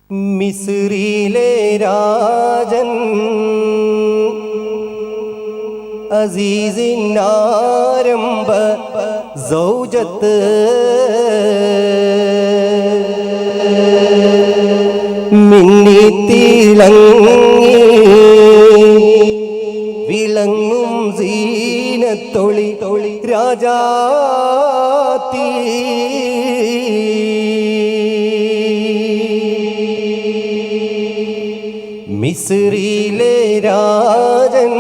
മിസ്രിലെ രാജൻ അസീസിനാരംഭ സൗജത്ത് മിന്നിത്തിളങ്ങി വിളങ്ങും സീനത്തൊളി രാജാത്തി മിസ്രിലെ രാജൻ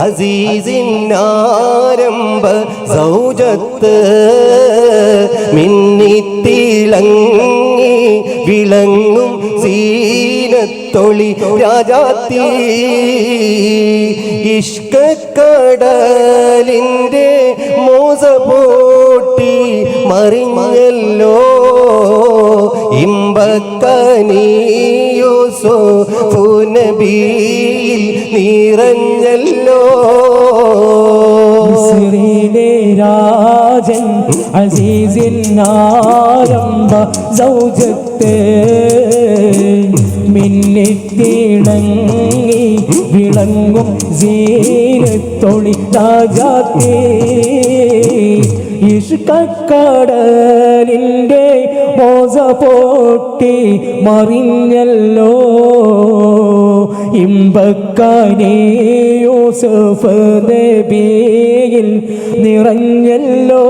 അസീസിനാരംഭ സൗജത്ത് മിന്നിത്തിളങ്ങി വിളങ്ങും സീനത്തൊളി രാജാത്തി ഇഷ്കക്കടലിൻ്റെ മോസ പോട്ടി മറിഞ്ഞല്ലോ ഇമ്പക്കനിയൂസുഫ് നബിയിൽ നിറഞ്ഞല്ലോ മിസ്രിലെ രാജൻ അസീസിനാരംഭ സൗജത്ത് മിന്നിത്തിളങ്ങി വിളങ്ങും സീനത്തൊളി രാജാത്തി ഇഷ്കക്കടലിൻ്റെ മോസ പോട്ടി മറിഞ്ഞല്ലോ ഇമ്പക്കനി യൂസുഫ് നബിയിൽ നിറഞ്ഞല്ലോ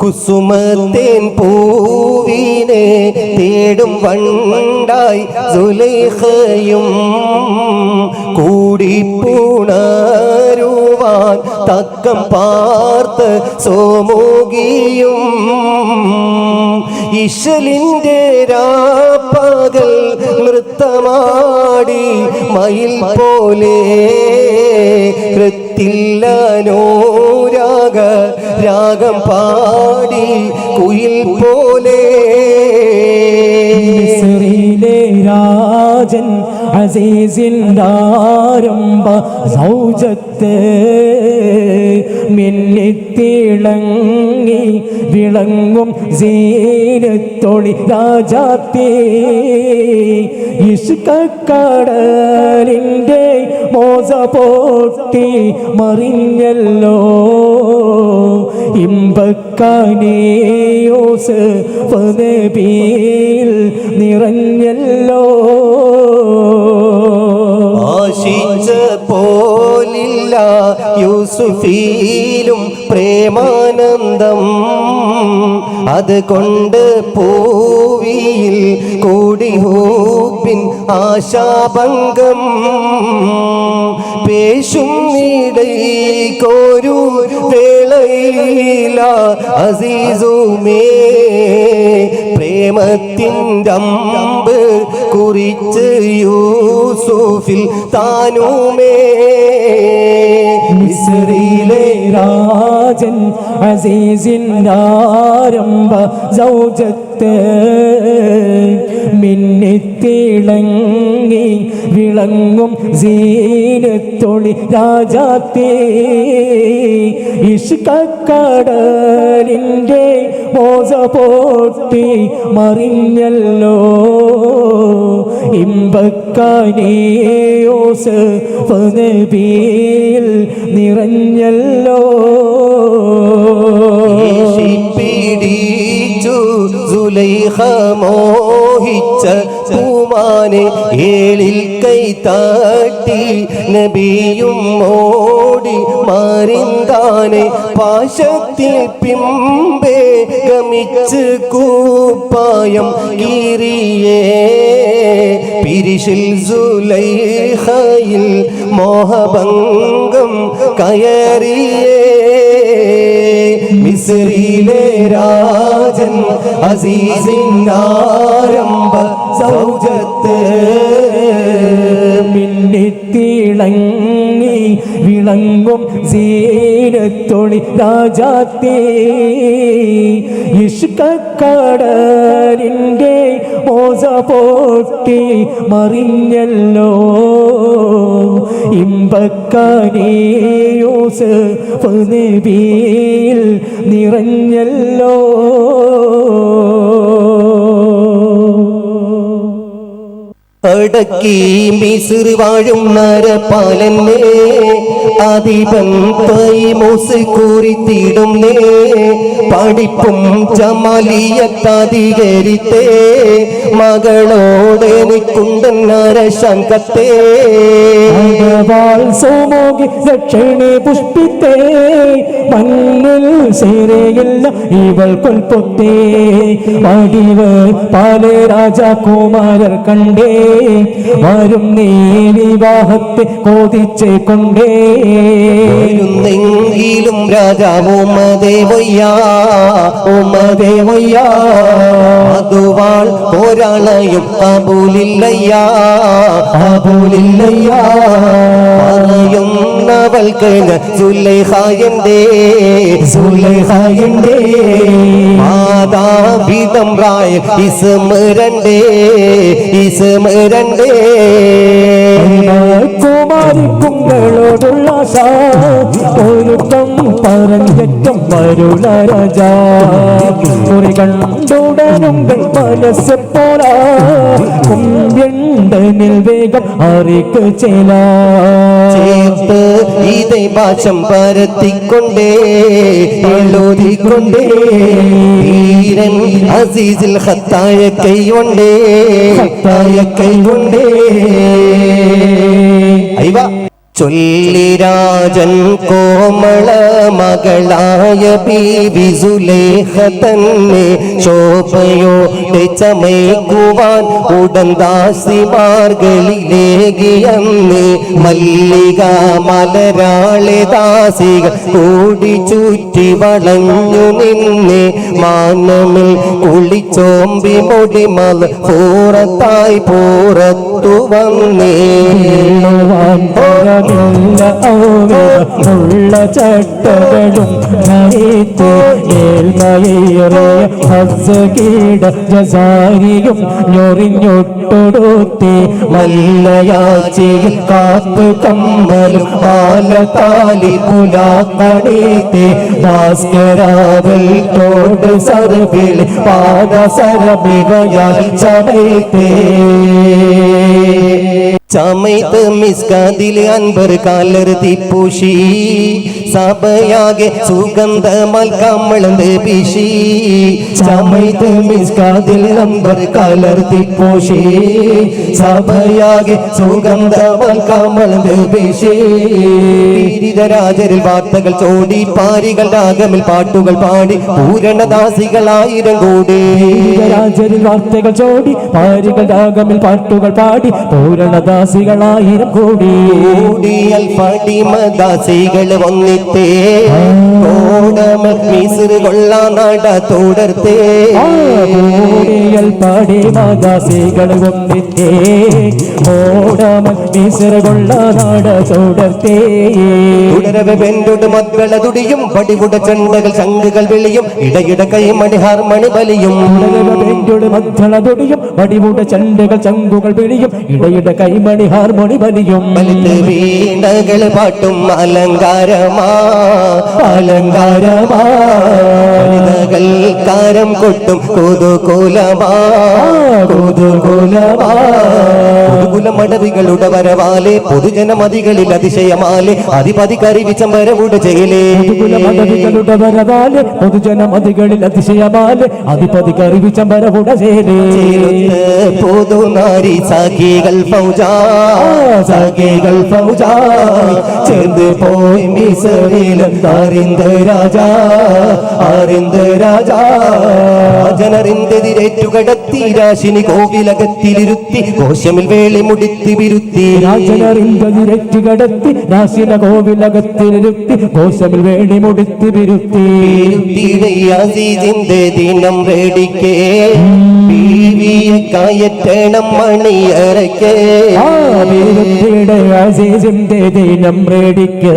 കുസുമത്തേൻ പൂവിനെ തേടും വണ്ടായി സുലൈഖയും കൂടിപ്പുണരുവാൻ തക്കം പാർത്ത് സോമുകിയും ഇശലിൻ്റെ രാപ്പകൽ നൃത്തമാടി മയിൽ പോലെ ഹൃത്തില്ലനോരാഗ രാഗം പാടി കുയിൽ പോലെ മിസ്രിലെ രാജൻ അസീസിനാരംഭ സൗജത്ത് മിന്നിത്തിളങ്ങി വിളങ്ങും സീനത്തൊളി രാജാത്തി ഇഷ്കക്കടലിൻ്റെ മോസ പോട്ടി മറിഞ്ഞല്ലോ ഇമ്പക്കനി യൂസുഫ് നബിയിൽ നിറഞ്ഞല്ലോ ആശിച്ച പോലില്ല യൂസുഫിലും പ്രേമാനന്ദം അതുകൊണ്ട് പൂവിയിൽ കൂടി ഹൂപ്പിൻ ആശാഭംഗം പേശും ഇടയ്ക്കൊരു വേളയില അസീസുമേ പ്രേമത്തിൻ്റെ അമ്പ് കുറിച്ച് യൂസുഫിൽ താനുമേ മിസ്രിലെ രാജൻ അസീസിനാരംഭ സൗജത്ത് മിന്നിത്തിളങ്ങി വിളങ്ങും സീനത്തൊളി രാജാത്തി ഇഷ്കക്കടലിൻ്റെ മോസ പോട്ടി മറിഞ്ഞല്ലോ ഇമ്പക്കനി യൂസുഫ് നബിയിൽ നിറഞ്ഞല്ലോ പിടിച്ചു സുലൈഖ മോഹിച്ച പൂമാനെ ഏളിൽ കൈ തട്ടി നബിയും ഓടി മറിന്താനെ പാശത്തിൽ പിമ്പേ ഗമിച്ച് കൂപ്പായം കീറിയേ പിരിശിൽ സുലൈഖയിൽ മോഹഭംഗം കയറിയേ മിസ്രിലെ രാജൻ അസീസിനാരംഭ സൗജത്ത് മിന്നിത്തിളങ്ങി വിളങ്ങും സീനത്തൊളി രാജാത്തി ഇഷ്കക്കടലിൻ്റെ മോസ പോട്ടി മറിഞ്ഞല്ലോ ഇമ്പക്കനി യൂസുഫ് നബിയിൽ നിറഞ്ഞല്ലോ. അടക്കി മിസ്ർ വാഴും നരപാലനെ ആദിപൻ തൈമൂസ് കുറിത്തിടുന്നേ പഠിപ്പും ജമാലിയത്തധികരിത്തേ മകളോട് എനിക്കുണ്ടൻ നരശങ്കത്തെ സോമോഗി ദക്ഷിണെ പുഷ്പിത്തേ മണ്ണിൽ സേരയില്ല ഇവൾ കൊൽപ്പൊത്തേ വടിവ് പല രാജകുമാരർ കണ്ടേ വരും നീ വിവാഹത്തെ കോതിച്ചേ കൊണ്ടേ ും രാജാവ് ഉമദേവയ്യാ അതുവാൾ പോരാളയും ആബൂലില്ലയ്യാ പറയുന്നവൾക്ക് സുലൈഖായന്റെ മാതാപിതം റായ ഇസ്മരണ്ടേ കുമാരിക്കുങ്ങളോടുള്ള ഒരുക്കം പറഞ്ഞറ്റം വരുള രാജാ കുറി കണ്ടുടനുങ്കൾ മനസ്സ് പോരാ കുമ്പ്യണ്ടനിൽ വേഗം അറിക്ക് ചേർത്ത് ഇതേ ഭാഷം പരത്തിക്കൊണ്ടേ എഴുതിക്കൊണ്ടേ ധീരൻ അസീസിൽ ഹത്തായ കൈകൊണ്ടേ അയ്വ ചൊല്ലി രാജൻ കോമള മകളായ ബീവി സുലൈഖ തന്നെ ശോഭയോടെ ചമയ്ക്കുവാൻ ഉടൻ ദാസിമാർഗളിലേകിയന്ന് മല്ലിക മലരാളെ ദാസികൾ കൂടി ചുറ്റി വളഞ്ഞു നിന്നെ മാനമിൽ കുളിച്ചോമ്പി മുടിമൽ പൂറത്തായി പൂറത്തു വന്നേ ഉള്ള ചട്ടകളും കീട ജസാരിയും ഞൊറിഞ്ഞൊട്ടൊടുത്തി മല്ലയാച്ചിയിൽ കാപ്പ് കമ്മലും പാലതാലി പുലാക്കടീത്തെ ഭാസ്കരാവൽ തോട് സർവിൽ പാദസരമികയാൽ ചമയത്തേ ചമയത്ത് മിസ്കാതിൽ അൻപർ കാലർത്തി പൂശി സഭയാകെ സുഗന്ധമൽ കമ്മളന്ത് പിശി ചമയത്ത് മിസ്കാതിൽ അൻപർ കാലർത്തി പൂശി സഭയാകെ സുഗന്ധമൽ കമ്മളന്ത് പിശി രാജരിൽ വാർത്തകൾ ചോടി പാരികൾ രാഗമിൽ പാട്ടുകൾ പാടി പൂരണദാസികളായിരം കൂടി രാജരിൽ വാർത്തകൾ ചോടി പാരികൾ രാഗമിൽ പാട്ടുകൾ പാടി പൂരണദാസികളായിരം കൂടി ഫടിമദാസികൾ വന്നിത്തേ കോടമൽ മിസ്ർ കൊള്ളാ നട തുടർത്തേ പടിമദാസികൾ വന്നിത്തേ കോടമൽ മിസ്ർ കൊള്ളാ നട തുടർത്തേ തുടരവെ വെണ്ടോട് മക്കള തുടിയും പടിവുട ചണ്ടകൾ ശംഖുകൾ വിളിയും ഇടയിട കൈമണി ഹാർമണി ബലിയും വെണ്ടോട് മക്കള തുടിയും പടിവുട ചണ്ടകൾ ശംഖുകൾ വിളിയും ഇടയിട കൈമണി ഹാർമണി ബലിയും വീണകൾ പാട്ടും അലങ്കാരമാ കാരം കൊട്ടും കുലമടവികളുടെ വരവാലെ പൊതുജനമതികളിൽ അതിശയമാലെ അധിപതി കറിവിച്ചമ്പരവുടെ ജയിലേ കുലമടവികളുടെ വരവാലെ പൊതുജനമതികളിൽ അതിശയമാലെ അധിപതി കറിവിച്ചമ്പരവുടെ ജയിലേ പൊതുനാരി സഖികൾ ഫൗജാ ചേർന്ന് പോയി മിസറിലും രാജനറിന്തെതിരേറ്റുകടത്തി രാശിനി കോവിലകത്തിലിരുത്തി കോശമിൽ വേളി മുടിത്തി വിരുത്തി രാജനറിന്തെതിരേറ്റുകടത്തി രാശിന കോവിലകത്തിലിരുത്തി കോശമിൽ വേളി മുടിത്തി വിരുത്തി അസീസിന്റെ ദിനം റെഡിക്കേ ബീവിയെ കയറ്റണം മണിയറയ്ക്ക് അസീസിന്റെ ദിനം റെഡിക്ക്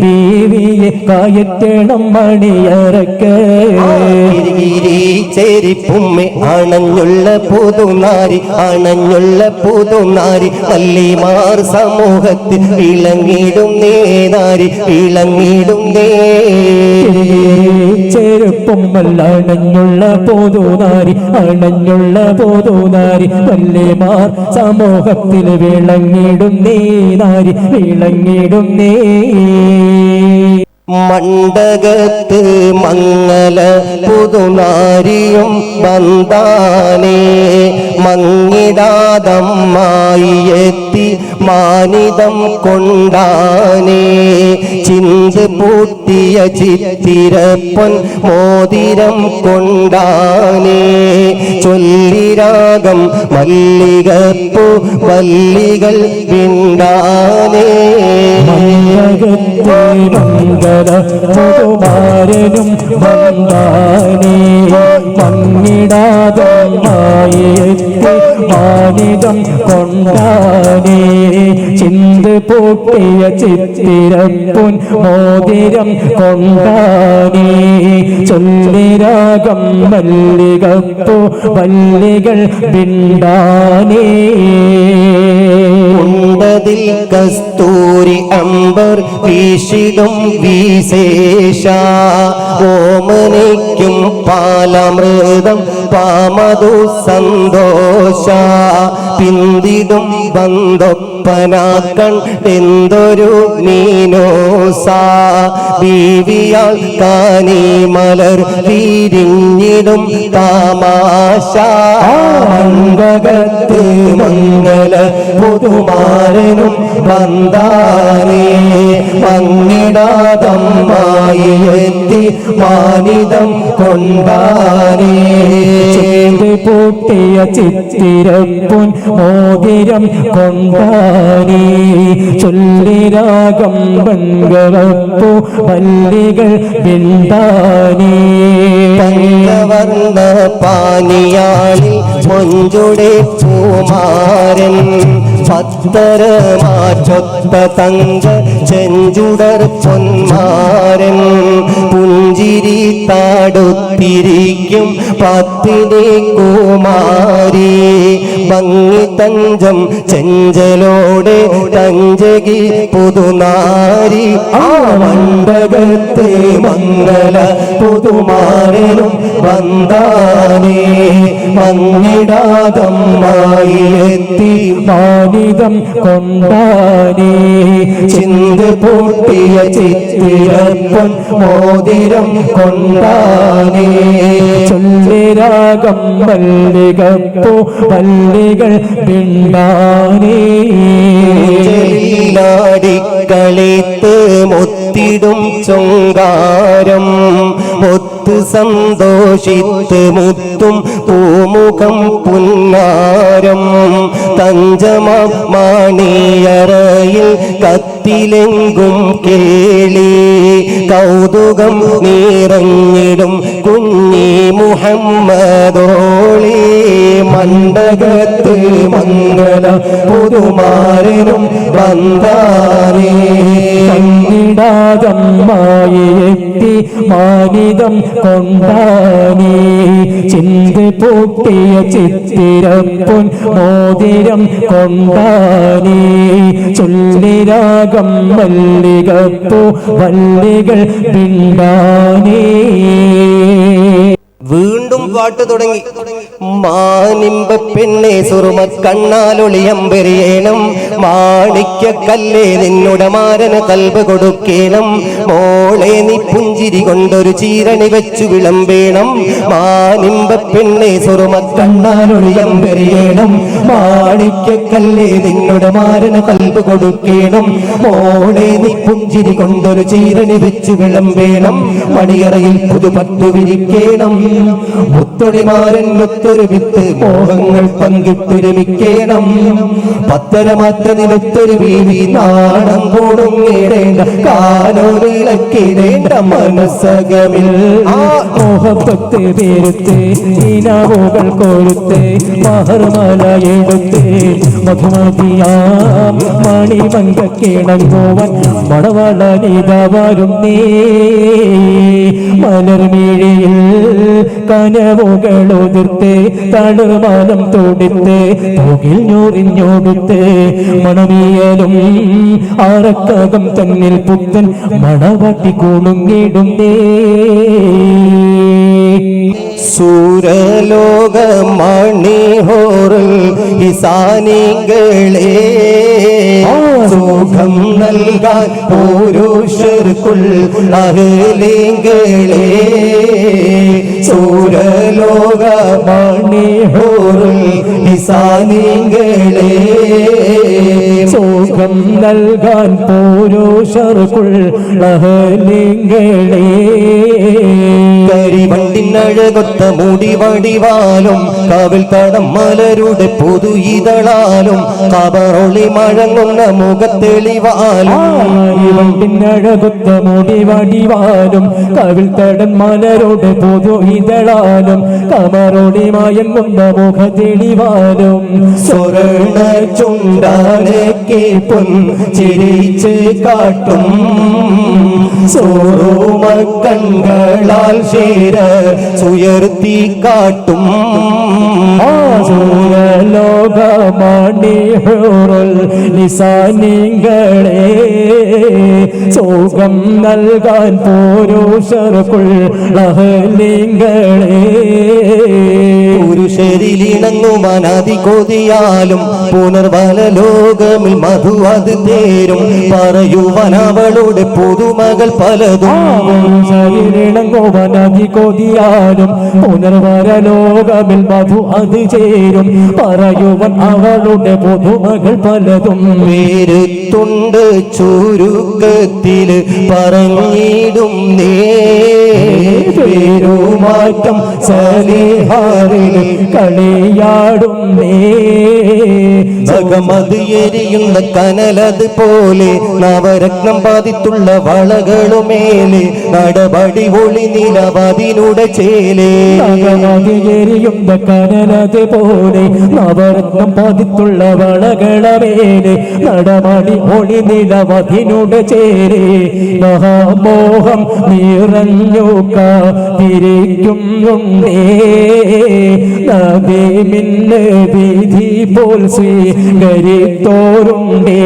ബീവിയെ കയറ്റണം മണിയറയ്ക്ക് ചേരിപ്പുമ്മെ അണഞ്ഞുള്ള പുതുനാരി അണഞ്ഞുള്ള പുതുനാരി വല്ലിമാർ സമൂഹത്തിൽ വിളങ്ങിടും നേനാരി വിളങ്ങിടും നേ ചെരുപ്പുമ്മൽ അണഞ്ഞുള്ള പുതുനാരി അണഞ്ഞുള്ള പുതുനാരി വല്ലിമാർ സമൂഹത്തിൽ വിളങ്ങിടും നേനാരി വിളങ്ങിടും നേ മണ്ഡകത്ത് മംഗല പുതുനാരിയും വന്താനേ മങ്ങിടാതമ്മായി എത്തി മാനിതം കൊണ്ടാനേ ചിന്ത് പൂട്ടിയ ചിത്തിരപ്പൊൻ മോതിരം കൊണ്ടാനേ ചൊല്ലിരാഗം മല്ലികപ്പൂ വല്ലികൾ വിണ്ടാനേ പുതുമാരനും വന്താനേ മങ്ങിടാതമ്മായി മാനിതം കൊണ്ടാനേ ചിന്ത് പൂട്ടിയ ചിത്തിരപ്പൊൻ മോതിരം കൊണ്ടാനേ ചൊല്ലിരാഗം മല്ലികപ്പൂ വല്ലികൾ വിണ്ടാനേ ഉണ്ടതിൽ കസ്തൂരി അമ്പർ വീശിടും വിശേഷ ഓമനിക്കും പാലമൃതം പാമതു സന്തോഷ പിന്തിടും ബന്ധൊപ്പനാക്കൺ എന്തൊരു മീനോസ ബീവിയാൽ കാനി മലർ വിരിഞ്ഞിടും താമാശ മംഗളത്ത് മംഗല പുതുമാരനും വന്താനേ മങ്ങിടാതമ്മായി എത്തി മാനിതം കൊണ്ടാനേ ചേർന്ന് പൂട്ടിയ ചിത്തിരപ്പൊൻ മോതിരം കൊണ്ടാനേ ചൊല്ലിരാഗം ബംഗളപ്പൂ വല്ലികൾ വിണ്ടാനേ പഞ്ചവർണ്ണ പാനിയാളിൽ മൊഞ്ചുടെ പൂമാരൻ പത്തരമാറ്റൊത്ത തങ്ക ചെഞ്ചുടർ പൊന്മാരൻ പുഞ്ചിരി താടുത്തിരിക്കും പത്തിനെ കുമാരി ഭംഗി തഞ്ചം ചെഞ്ചലോടെ തഞ്ചകി പുതുനാരി ആ മണ്ഡകത്തെ മംഗല പുതുമാരനും വന്താനേ മങ്ങിടാതമ്മായി എത്തി മാനിതം കൊണ്ടാനേ ചിന്ത് പൂട്ടിയ ചിത്തിരപ്പൊൻ മോതിരം കൊണ്ടാനേ ചൊല്ലിരാഗം മല്ലികപ്പൂ വല്ലികൾ വിണ്ടാനേ ാടിക്കളിത്ത് മുത്തിടും ചൊങ്കാരം മുത്ത് സന്തോഷിത്ത് മുത്തും പൂമുഖം പുന്നാരം തഞ്ചമാം മാണിയറയിൽ കത്തിലെങ്കും കേളി കൗതുകം നിറഞ്ഞിടും കുഞ്ഞി മുഹമ്മദോളി മണ്ഡകത്ത് മംഗല പുതുമാരനും വന്താനേ കണ്ണിടാതമ്മായി എത്തി മാനിതം കൊണ്ടാനേ ചിന്ത് പൂട്ടിയ ചിത്തിരപ്പൊൻ മോതിരം കൊണ്ടാനേ ചൊല്ലിരാഗം മല്ലികപ്പൂ വല്ലികൾ വിണ്ടാനേ വീണ്ടും പാട്ട് തുടങ്ങി മാനിമ്പ പെണ്ണെ സുറുമ കണ്ണാലൊളിയമ്പെറിയണം മാണിക്യ കല്ലേ നിന്നുടെ മാരന് കൽബ് കൊടുക്കേണം മോളെ നീ പുഞ്ചിരി കൊണ്ടൊരു ചീരണി വെച്ചു വിളമ്പേണം മാനിമ്പ പെണ്ണെ സുറുമ കണ്ണാലൊളിയമ്പെറിയണം മാണിക്യ കല്ലേ നിന്നുടെ മാരന് കൽബ് കൊടുക്കേണം മോളെ നീ പുഞ്ചിരി കൊണ്ടൊരു ചീരണി വെച്ചു വിളമ്പേണം മണിയറയിൽ പുതുപട്ടു വിരിക്കേണം മുത്തൊടിമാരൻ വിത്തൊരു വിത്ത് മോഹങ്ങൾ പങ്കിട്ടുരമിക്കണം പത്തരമാറ്റതിനൊത്തൊരു വീതി നാണം കൊടുങ്ങിടേണ്ട കാലോരിളക്കിടേണ്ട മനസ്സകമിൽ മോഹപ്പത്ത് പേരുത്ത് ഈനാവുകൾ കൊഴുത്ത് മഹർമല എടുത്ത് മധുമതിയാം മണിമങ്കക്കിണങ്ങോവൻ മണവള നീതാവരുന്നേ മലർമിഴിയിൽ കനവുകളൊതിർത്ത് തളർമാനം തൊടുത്ത് പുകിൽ ഞൊറിഞ്ഞൊടുത്ത് മണമിയലും ആറക്കകം തന്നിൽ പുത്തൻ മണവട്ടി കുണുങ്ങിടുന്നേ സൂരലോകമണിഹോറിൽ ഇസാനികളെ സുഖം നൽകാൻ പുരുഷർക്കുൾ അഹ്ലികളെ സൂരലോകമണിഹോറിൽ ഇസാനികളെ സുഖം നൽകാൻ പുരുഷർക്കുൾ അഹ്ലികളെ കരിവണ്ടിനഴകൊത്ത മുടി വടിവാലും കാവിൽ തടം മലരുടെ പൊതു ഇതളാലും കബറൊളി മഴങ്ങുന്ന മുഖത്തെളിവാലും പിന്നഴകൊത്ത മുടി വടിവാലും കവിൽ തടം മലരുടെ പൊതു ഇതളാലും കബറൊളി മയങ്ങുന്ന മുഖത്തെളിവാലും സ്വർണ ചുണ്ടാനൊക്കെ പൊൻ ചിരിച്ച് കാട്ടും സോറുമക്കണ്ണുകളാൽ ശേര സുയർത്തി കാട്ടും ലോകമണിഹുറുൽ ലിസാനികളെ സുഖം നൽകാൻ പുരുഷർക്കുൾ അഹ്ലികളെ പുരുഷരിലിണങ്ങുവാൻ അതികൊതിയാലും പുനർവല ലോകമിൽ മധു അത് തേരും പറയുവാൻ അവളുടെ പുതുമകൾ പലതും കൊതിയാലും പുനർവര ലോകമിൽ മധു അത് ചേരും പറയുവൻ അവളുടെ പുതുമകൾ പലതും പേരുത്തുണ്ട് ചുരുക്കത്തില് പറഞ്ഞിടും പേരുമാറ്റം സലിഹാറിൽ കളിയാടും ജഗമത് എരിയുന്ന കനലത് പോലെ നവരത്നം ബാധിത്തുള്ള വളകളുമേലെ നടപടി ഒളി നിലവതിനുടെ ചേലേ എരിയുന്ന കനലത് പോലെ നവരത്നം പതിത്തുള്ള വളകളമേലെ നടപടി ഒളി നിലവതിനുടെ ചേരേ മഹാമോഹം നിറഞ്ഞു കാത്തിരിക്കുന്നുണ്ടേ നദി മിന്ന വിധി പോൽ സ്വീകരിത്തോരുണ്ടേ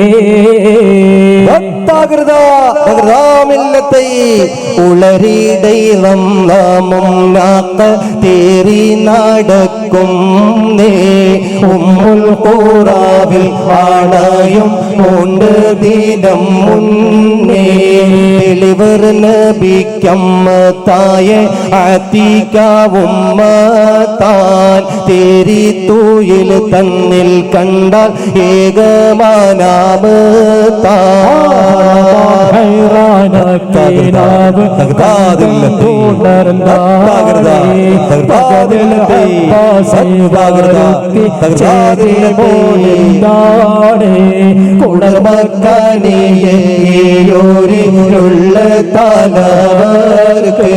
ഉളരിടയിലും നാമും നാക്ക തേറി നടക്കും നേ ഉമ്മുൽ ഖുറാവിൽ ആണയും കൊണ്ട് ദിനം മുന്നേ തെളിവർ നബിക്കമ്മത്തായ ആത്തികാവുമ്മത്താൻ തേരി തൂയിൽ തന്നിൽ കണ്ടാൽ കുടമക്കാനിയുള്ള തലവർക്ക്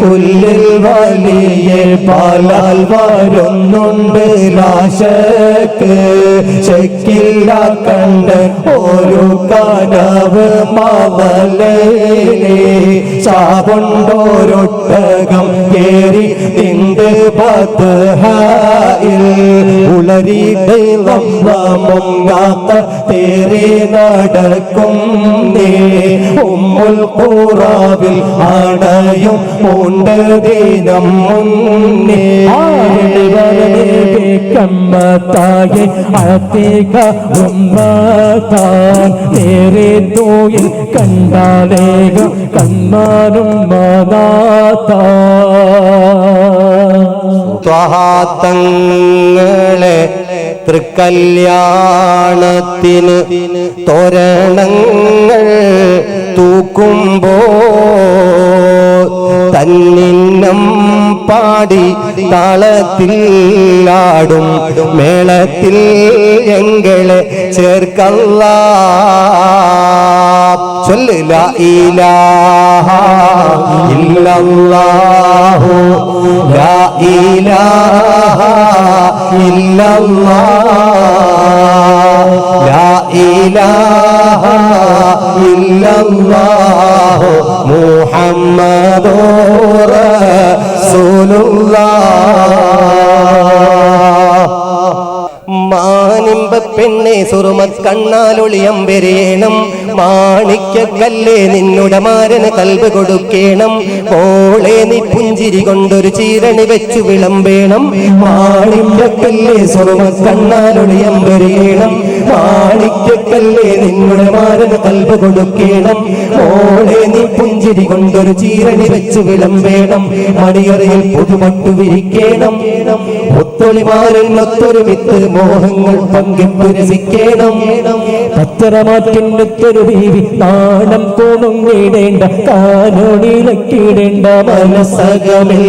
കുല്ലിൽ വലിയ പാലാൽ വരുന്നുണ്ട് ലാശക്ക് ശക്കില്ല കണ്ട് ഒരു കനവ് മവലേ ചാകൊണ്ടോരൊട്ടകം കേറി നിന്റെ പത്ത് ഉളരിടയിലും നാമുങ്ങാത്ത തേറി നടക്കും നേ ഉമ്മുൽ ഖുറാവിൽ ആണയും ഉണ്ട് ദിനം മുന്നേ കമ്മത്തായി അത്തേക ഉമ്മത്താൻ നേരെ തോയിൽ കണ്ടാലേക കന്മാനും ത്വഹാത്തങ്ങളെ തൃക്കല്യാണത്തിന് തോരണങ്ങൾ തൂക്കുമ്പോ തന്നിന്നം പാടി താളത്തിൽ ആടും മേളത്തിൽ എങ്ങളെ ചേർക്കല്ലാ ചൊല്ല് ലാ ഇലാഹ ഇല്ലല്ലാഹു ലാ ഇലാഹ ഇല്ലല്ലാഹ് ലാ ഇലാഹ ഇല്ലല്ലാഹു മുഹമ്മദുർ റസൂലുള്ളാഹ് മാനിമ്പ പെണ്ണെ സുറുമത് കണ്ണാലൊളിയമ്പെരേണം മാണിക്കല്ലേ നിന്നുടെ മാരന് കൽബ് കൊടുക്കേണം മോളെ നീ പുഞ്ചിരി കൊണ്ടൊരു ചീരണി വെച്ചു വിളമ്പേണം മാണിക്കല്ലേ സുറുമത് കണ്ണാലൊളിയമ്പെരേണം മാണിക്കല്ലേ നിന്നുടെ മാരന് കൽബ് കൊടുക്കേണം മോളെ നീ പുഞ്ചിരി കൊണ്ടൊരു ചീരണി വെച്ചു വിളമ്പേണം മണിയറയിൽ പുതുമട്ടു വിരിക്കേണം ഒത്തൊളിമാരൻ ഒത്തൊരു വിത്ത് മോഹങ്ങൾ പങ്കിട്ടു രസിക്കണം പത്തരമാറ്റിന്റെ ബീവി നാണം കോണുങ്ങിടേണ്ട കാനോടിലക്കിടേണ്ട മനസ്സകമേ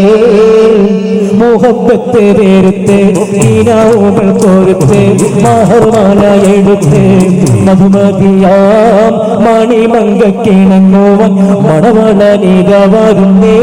മുഹബത്തെ വേരുത്ത് ഈനാവുകൾ കോരുത്ത് മഹർമാല എടുത്ത് മധുമതിയാം മണിമങ്കക്കിണങ്ങോവൻ മണവള നീതവരുന്നേ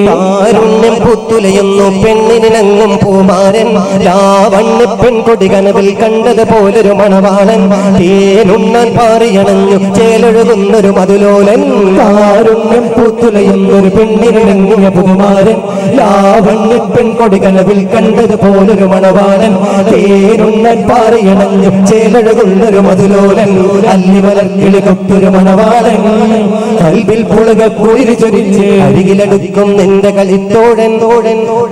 കാരുണ്യം പുത്തുലയുന്നു പെണ്ണിനിണങ്ങും പൂമാരൻ ലാവണ്യ പെൺകൊടി കനവിൽ കണ്ടതുപോലൊരു മണവാളൻ തേനുണ്ണാൻ പാറിയണഞ്ഞു ചേലൊഴുകുന്നൊരു മധുലോലൻ കാരുണ്യം പുത്തുലയുന്നൊരു പെണ്ണിനിണങ്ങിയ പൂമാരൻ ലാവണ്യ പെൺകൊടി കനവിൽ കണ്ടതുപോലൊരു മണവാളൻ തേനുണ്ണാൻ പാറിയണഞ്ഞു ചേലൊഴുകുന്നൊരു മധുലോലൻ അല്ലിമലർക്കിളി കൊത്തൊരു മണവാളൻ കൽബിൽ പുളക കുളിര് ചൊരിച്ച് അരികിലടുക്കും നിന്റെ കളിത്തോടൻ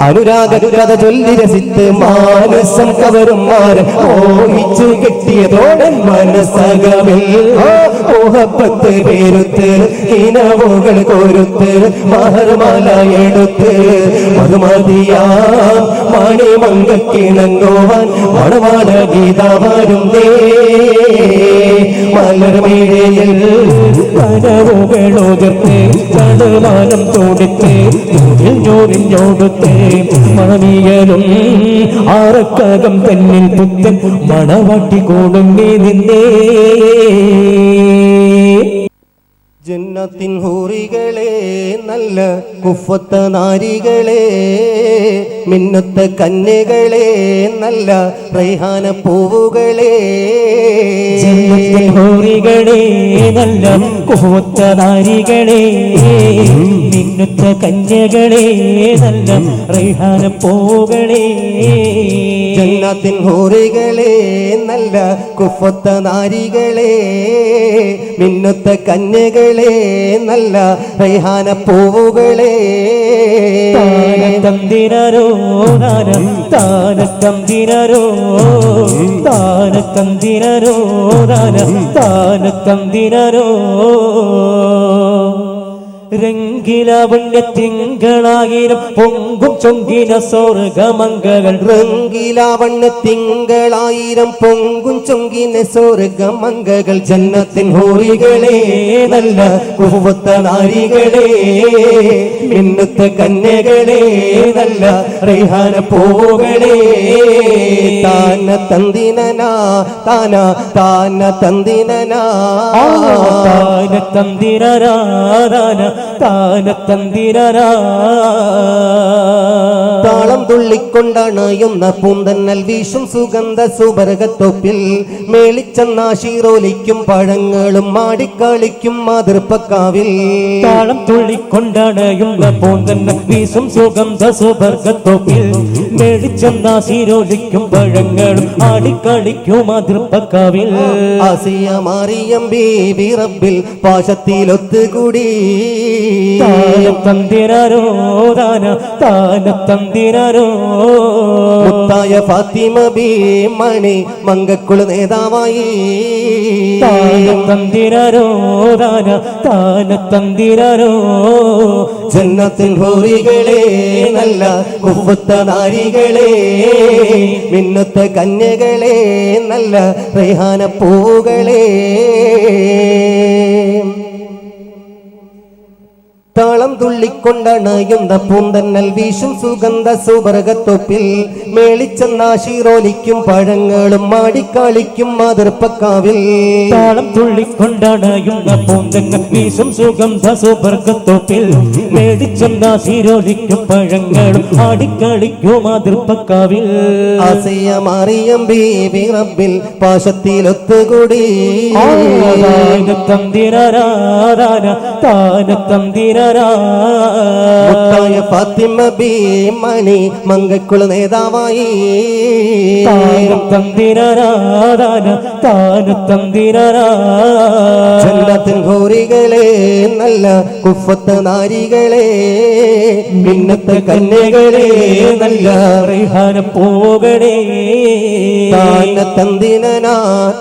അനുരാഗ കഥ ചൊല്ലി രസിത്ത് മാനസം കവരും മാരൻ മോഹിച്ചു കെട്ടിയതോടൻ മനസ്സകമിൽ മോഹപ്പത്ത് പേരുത്ത് ഇനവുകൾ കോരുത്ത് മഹർമാല എടുത്ത് മധുമതിയാ മണിമങ്കക്കിണങ്ങോവാൻ മണവാള ഗീതവരും മലർമേഴയിൽ കനവുകളോകത്തെ കടമാനം തോടിത്തെ ഞോടിഞ്ഞോടത്തെ മണമിയലും ആറക്കകം പെണ്ണിൽ പുത്തൻ മണവാട്ടി കൂടുങ്ങി നിന്നേ ജന്നത്തിൻ ഹൂറികളെ നല്ല കുഫത്ത നാരികളെ മിന്നുത്ത കന്യകളെ നല്ല റൈഹാന പൂവുകളെ ജന്നത്തിൻ ഹൂറികളെ നല്ല കുഫത്ത നാരികളെ മിന്നുത്ത കന്യകളെ നല്ല റൈഹാന പൂവുകളെ ജന്നത്തിൻ ഹൂറികളെ നല്ല കുഫത്ത നാരികളെ മിന്നുത്ത കന്യകളെ നല്ല റൈഹാന പൂവുകളെ തന്തിരോ താനത്തന്തിരോ താനത്തന്തിരോ താനത്തന്തിരോ രംഗിലാവണ്യ തിങ്കളായിരം പൊങ്കും ചൊങ്കിന സ്വർഗമംഗകൾ രംഗിലാവണ്യ തിങ്കളായിരം പൊങ്കും ചൊങ്കിന സ്വർഗമംഗകൾ ജന്നത്തിൻ ഹൂറികളെ നല്ല കുവത്ത നാരികളെ മിന്നുത്ത കന്യകളെ നല്ല റൈഹാന പൂവുകളെ താന തന്തിനനാ താന തന്തിനനാ താന തന്തിരരാ താനത്തന്തിരരാ താളം തുള്ളിക്കൊണ്ടണയുന്ന പൂന്തന്നൽ വീശും സുഗന്ധ സുബർഗത്തൊപ്പിൽ മേളിച്ചെന്നാശീറോലിക്കും പഴങ്ങളും മാടിക്കളിക്കും മാതൃപ്പക്കാവിൽ താളം തുള്ളിക്കൊണ്ടണയുന്ന പൂന്തന്നൽ വീശും സുഗന്ധ സുബർഗത്തൊപ്പിൽ മേളിച്ചെന്നാശീറോലിക്കും പഴങ്ങളും ആടിക്കളിക്കും മാതൃപ്പക്കാവിൽ ആസിയ മാറിയം ബീബി റബ്ബിൽ പാശത്തിലൊത്തുകൂടി താനത്തന്തിരോ താനത്തന്തിരോ മുത്തായ ഫാത്തിമ ബി മണി മങ്കക്കുള് നേതാവായി താനത്തന്തിരോ താനത്തന്തിരോ ജന്നത്തിൻ ഹൂറികളെ നല്ല കുവത്ത നാരികളെ മിന്നുത്ത കന്യകളെ നല്ല റൈഹാന പൂവുകളെ താളം തുള്ളിക്കൊണ്ടണയുന്ന പൂന്തന്നൽ വീശും സുഗന്ധ സുവർഗത്തൊപ്പിൽ മേളിച്ചെന്നാശീറോലിക്കും പഴങ്ങളും മാടിക്കാളിക്കും മാതിർപ്പക്കാവിൽ. താളം തുള്ളിക്കൊണ്ടണയുന്ന പൂന്തന്നൽ വീശും സുഗന്ധ സുവർഗത്തൊപ്പിൽ മേളിച്ചെന്നാശീറോലിക്കും പഴങ്ങളും മാടിക്കാളിക്കും മാതിർപ്പക്കാവിൽ. ആസിയ മറിയം ബീബി റബ്ബിൽ പാശത്തിലൊത്തുകൂടി തന്തിരാരാധന താനത്തന്തിര മുത്തായ ഫാത്തിമ ബീമണി മങ്കക്കുള നേതാവായി തന്തിരാരാധന താനത്തന്തിരാ ജന്നത്തിൻ ഹൂറികളെ നല്ല കുഫത്ത് നാരികളെ മിന്നത്തെ കന്യകളെ നല്ല റിഹാന പോകണേ താന തന്തിനനാ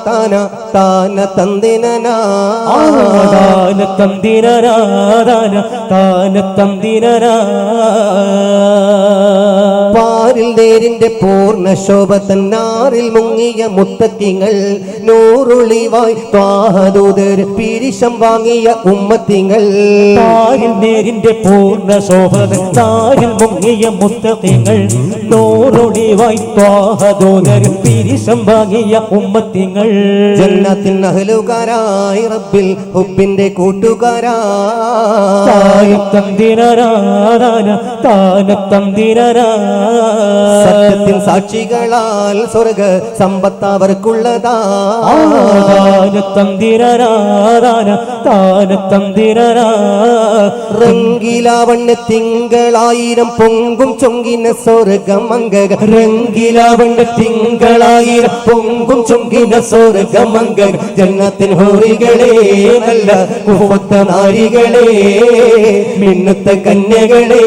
താന താന തന്തിനനാ തന്തിരാരാധന താനത്തന്തിരാ പാരിൽ നേരിന്റെ പൂർണ്ണ ശോഭ തന്നാറിൽ മുങ്ങിയ മുത്തക്കിങ്ങൾ നൂറുളിവായി ത്വാഹദൂതർ പിരിശം വാങ്ങിയ ഉമ്മത്തിങ്ങൾ. പാരിൽ നേരിന്റെ പൂർണ്ണ ശോഭ താരിൽ മുങ്ങിയ മുത്തക്കിങ്ങൾ നൂറുളിവായി ത്വാഹദൂതർ പിരിശം വാങ്ങിയ ഉമ്മത്തിങ്ങൾ. ജന്നത്തിൻ അഹ്ലുകാരായി റബ്ബിൽ ഹുബ്ബിന്റെ കൂട്ടുകാരായി താനത്തന്തിരാരാധന താനത്തന്തിരാ സത്യത്തിൻ സാക്ഷികളാൽ സ്വർഗ സമ്പത്തവർക്കുള്ളതാ. താനത്തന്തിരാരാധന താനത്തന്തിരാ റംഗിലാവണ്യ തിങ്കളായിരം പൊങ്കും ചൊങ്കിന സ്വർഗമംഗക റംഗിലാവണ്യ തിങ്കളായിരം പൊങ്കും ചൊങ്കിന സ്വർഗമംഗക ജന്നത്തിൻ ഹൂറികളെ നല്ല കുഫത്ത നാരികളെ മിന്നത്തെ കന്യകളെ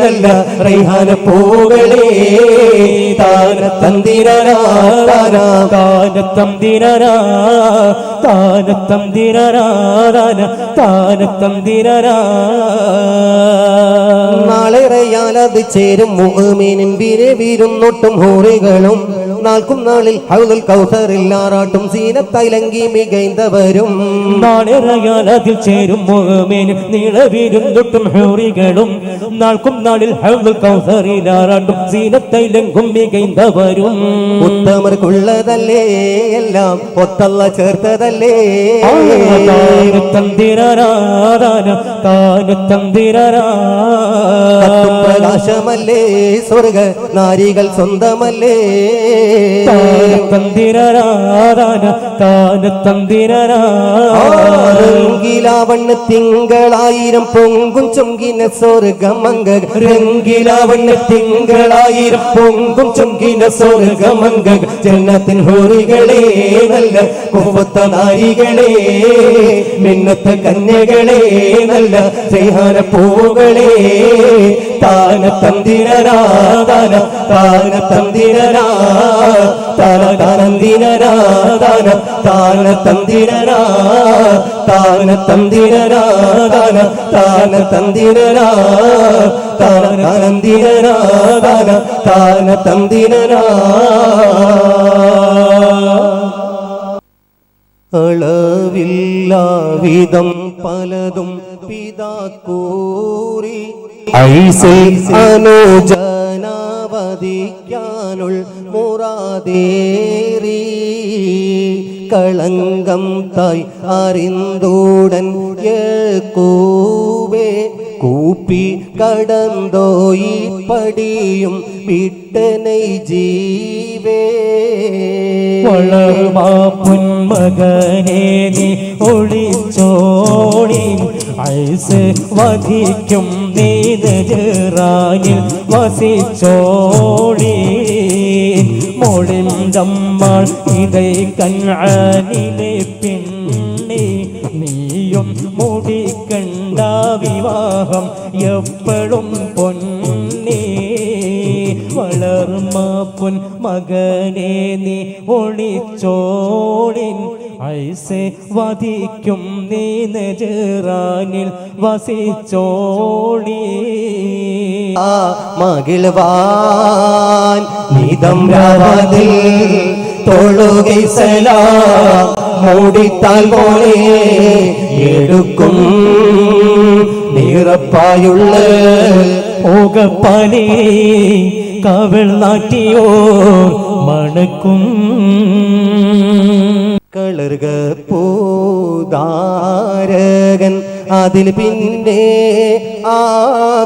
നല്ല റൈഹാന പൂകളെ താനത്തന്തിരാ താനത്തന്തിരാ താനത്തന്തിരാ താനത്തന്തിരാ നാളെ റയാലത് ചേരും മുഅ്മിനിൻ വിരവിരുന്നൊട്ടും ഹൂറികളും നാൾക്കും നാളിൽ ഹൗദുൽ കൗസറിൽ ആറാട്ടും സീനത്തൈലങ്കി മികൈന്തവരും. നാളെ റയാലതിൽ ചേരും മുഅ്മിനും നീളവിരുന്നൊട്ടും ഹൂറികളും നാൾക്കും നാളിൽ ഹൗദുൽ കൗസറിൽ ആറാട്ടും സീനത്തൈലങ്കും മികൈന്തവരും. ഉത്തമർക്കുള്ളതല്ലേ എല്ലാം ഒത്തല്ല ചേർത്തതല്ലേ താനത്തന്തിരാരാധന താനത്തന്തിരാ പ്രകാശമല്ലേ സ്വർഗ നാരികൾ സ്വന്തമല്ലേ താനത്തന്തിരാരാധന താനത്തന്തിരാ രംഗിലാവണ്യ തിങ്കളായിരം പൊങ്കും ചൊങ്കിന സ്വർഗമംഗക രംഗിലാവണ്യ തിങ്കളായിരം പൊങ്കും ചൊങ്കിന സ്വർഗമംഗക ജന്നത്തിൻ ഹൂറികളെ നല്ല കുഫത്ത നാരികളെ മിന്നത്തെ കന്യകളെ നല്ല സ്നേഹാന പൂകളെ താനത്തന്തിരാരാധന താനത്തന്തിരാ താനത്തന്തിരാരാധന താനത്തന്തിരാ താനത്തന്തിരാരാധന താനത്തന്തിരാ താനത്തന്തിരാരാധന താനത്തന്തിരാ അളവില്ലാവിധം പലതും പിതാക്കൂറി ഐസേ അനുജനാവധിക്കാനുൾ മുറാദേറി കളങ്കം തായ് അറിന്തൂടൻ യക്കൂബേ കൂപ്പി കടന്തോയി പടിയും വിട്ടനൈ ജീവേ വളർമാ പൊന്മകനെ നീ ഒളിച്ചോടി ഐസ് വധിക്കും നീതറാനിൽ വസിച്ചോടി മോളിന്തമ്മാൾ ഇതൈ കൻആനിലെ പെണ്ണേ നീയും മുടിക്കണ്ട വിവാഹം എപ്പോഴും പൊന്നേ വളർമ പൊൻ മകനെ നീ ഒളിച്ചോടിൻ ഐസെ വധിക്കും നീ നജറാനിൽ വസിച്ചോടി മകിൾവാൻ നീതം രാവതിൽ തൊഴുകൈ സലാം മൂടിത്താൽ പോലെ എടുക്കും പിറപ്പായുള്ള ഓകപ്പാലേ കവൾ നാട്ടിയോർ മണക്കും കളർക പൂതാരകൻ അതിൽ പിന്നെ ആ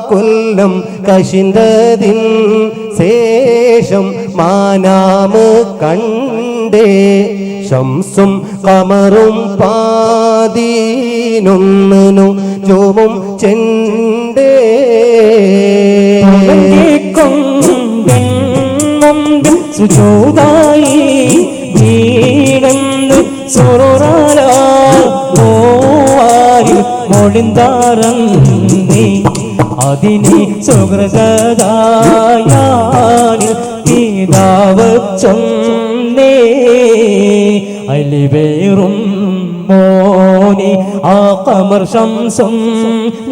കൊല്ലം കശിന്തതിൻ ശേഷം മാനാമ് കണ്ടേ ശംസും കമറും പാതീനൊന്നിനു ജോമും ചെണ്ടേ സുജോതായി വീണെന്ന് സൊറോറാല ഓവാരി മൊഴിന്താറന്നി അതിനെ സുഹൃതദായാനി പിതാവ് ചൊന്നേ അലിവേറും മോനി ആ കമർ ശംസും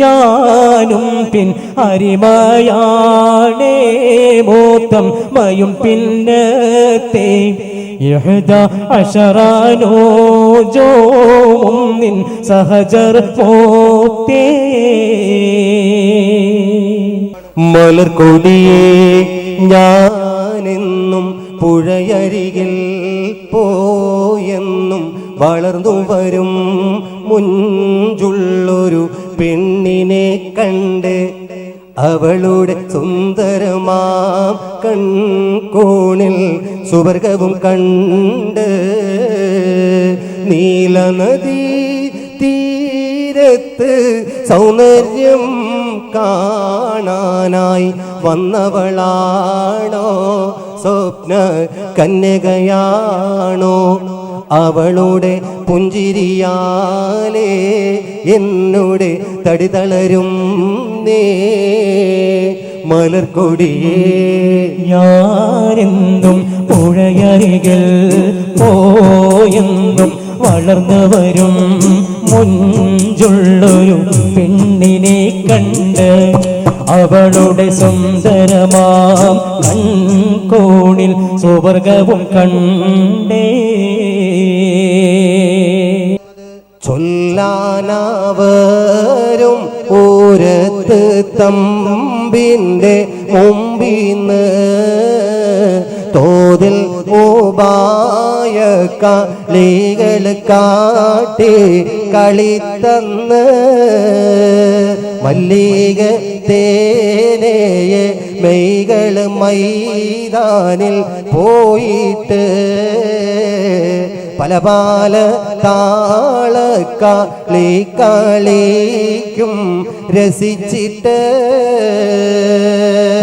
ഞാനും പിൻ അരിമയാണേ മൂത്തം മയും പിന്നത്തെ യഹ്ദ അശറാനോജോം നിൻ സഹജർ പോത്തേ മലർക്കൊടിയേ ഞാനെന്നും പുഴയരികിൽ പോയെന്നും വളർന്നു വരും മുഞ്ചുള്ളൊരു പെണ്ണിനെ കണ്ട് അവളുടെ സുന്ദരമാം കൺകോണിൽ സുവർഗവും കണ്ട് നീലനദി തീരത്ത് സൗന്ദര്യം കാണാനായി വന്നവളാണോ സ്വപ്ന കന്യകയാണോ അവളുടെ പുഞ്ചിരിയാലേ എന്നോട് തടി തളരും നേ മലർക്കൊടിയേ ഞാനെന്തും പുഴയരികിൽ പോയെന്നും വളർന്നു വരും മുഞ്ചുള്ളൊരു പെണ്ണിനെ കണ്ട് അവളുടെ സുന്ദരമാം കൺകോണിൽ സുവർഗവും കണ്ടേ ചൊല്ലാനവരും ഓരത്ത് തമ്പിൻ്റെ മുമ്പിന്ന് തോതിൽ ഉപായ കളികൾ കാട്ടി കളിത്തന്ന് മല്ലിക തേനയെ മെയ്കൾ മൈതാനിൽ പോയിട്ട് പല പല താളക്കളി കളിക്കും രസിച്ചിട്ട്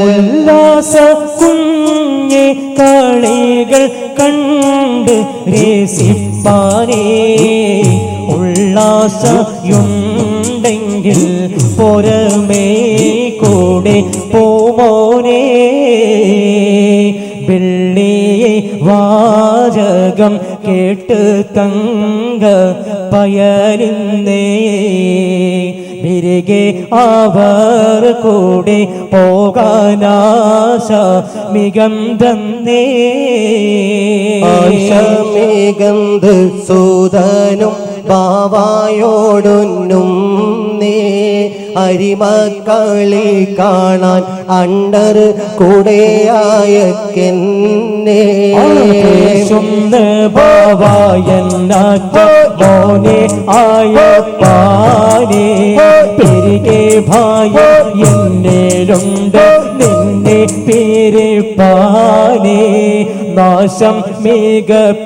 ഉല്ലാസ കുഞ്ഞെ കളികൾ കണ്ട് രസിപ്പാനേ ഉല്ലാസയുണ്ടെങ്കിൽ പുറമേ കൂടെ പോമോനേ വെള്ളിയെ വാചകം കേട്ട് തങ്ക പയലിന്നേ വിരികെ അവർ കൂടെ പോകാനാശ മികന്തന്നേ മികന്ത് സൂതനും ബാവായോടൊന്നും നീ അരിമക്കളി കാണാൻ അണ്ടർ കൂടെയായക്കെന്നെ മോനെ ആയ പാനേ പെരികെ ഭായ എന്നേലുണ്ട് നിന്നെ പേരിപ്പാനേ നാശം മികപ്പേക്കിനാവ്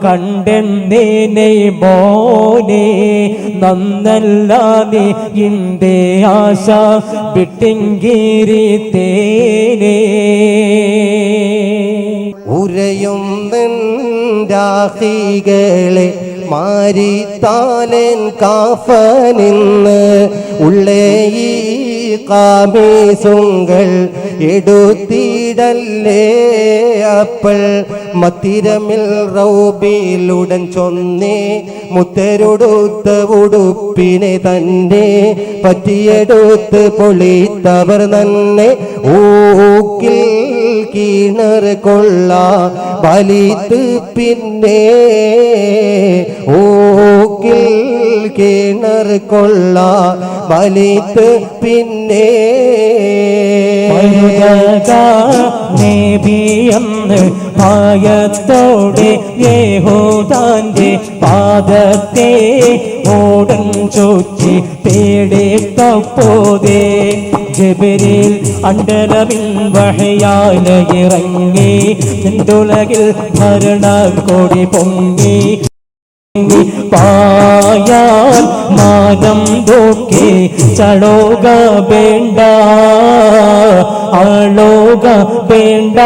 കണ്ടെന്നേനെ മോനെ നന്നല്ല നീ ഇന്ത്യ ആശ വിട്ടിങ്കിരി തേനേ ഉരയും രാഹികളെ മാരിത്താലൻ കാഫനിന്ന് ഉള്ളേ ഈ കാമീസുങ്ങൾ എടുത്തിടല്ലേ അപ്പൾ മത്തിരമിൽ റൗബിലുടൻ ചൊന്നേ മുത്തരൊടുത്ത ഉടുപ്പിനെ തന്നെ പറ്റിയെടുത്ത് പൊളിത്തവർ തന്നെ ഊക്കിൽ കിണർ കൊള്ള വലിത്ത് പിന്നെ പോക്കിൽ കിണർ കൊള്ള വലിത്ത് പിന്നെ നബിയെന്ന് ഭയത്തോടെ യഹൂദന്റെ പാദത്തെ ഓടൻ ചൊച്ചി പേടിക്കപ്പോതേ ജിബ്രീൽ അണ്ടലമിൽ വഹയാല ഇറങ്ങി ചെണ്ടുലകിൽ ഭരണക്കൊടി പൊങ്ങി പായാൽ മാനം ദോക്കെ ചടോക വേണ്ട ആളോക വേണ്ട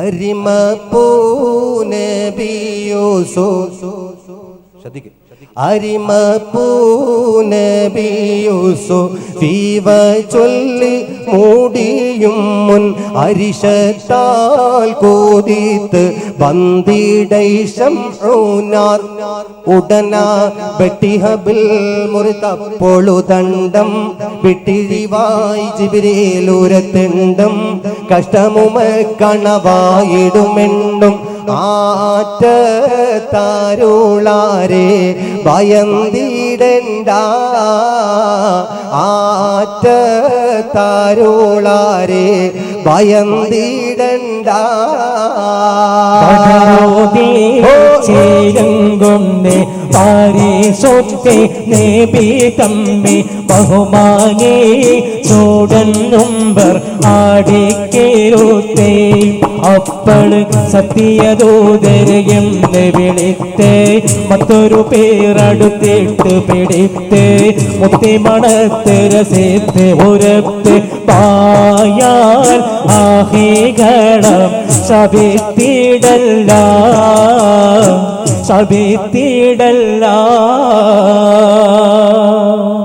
അരിമ പൂനബിയോസോ ശ്രദ്ധിക്കും അരിമ പൂനബിയോസോ ഫീവ ചൊല്ലി മൂടിയും മുൻ അരിശത്താൽ കോതിത്ത് ബന്ദിടൈശം ഊനാർ ഉടന ബെട്ടിഹബിൽ മുറിതപ്പൊളു തണ്ടം വിട്ടിഴിവായി ജിബ്രീലുരത്തെണ്ടും കഷ്ടമുമ കണവായിടുമെണ്ടും ആറ്റത്താരുളാരെ ഭയന്തിടണ്ട ആറ്റത്താരുളാരെ ഭയന്തിടണ്ട ചേരങ്കൊന്ന് പാരീസൊക്കെ നേബി തമ്മി ബഹുമാനേ ചോടൻ നമ്പർ ആടിക്കേരുത്തേ അപ്പള് സത്യദൂതരെന്ന് വിളിത്തേ മറ്റൊരു പേരടുത്തിട്ട് പിടിത്തേ മുത്തിമണത്തിരസേത്ത് ഉരത്ത് പായാൽ ആഹികണം സഭിത്തിടല്ല സഭിത്തിടല്ല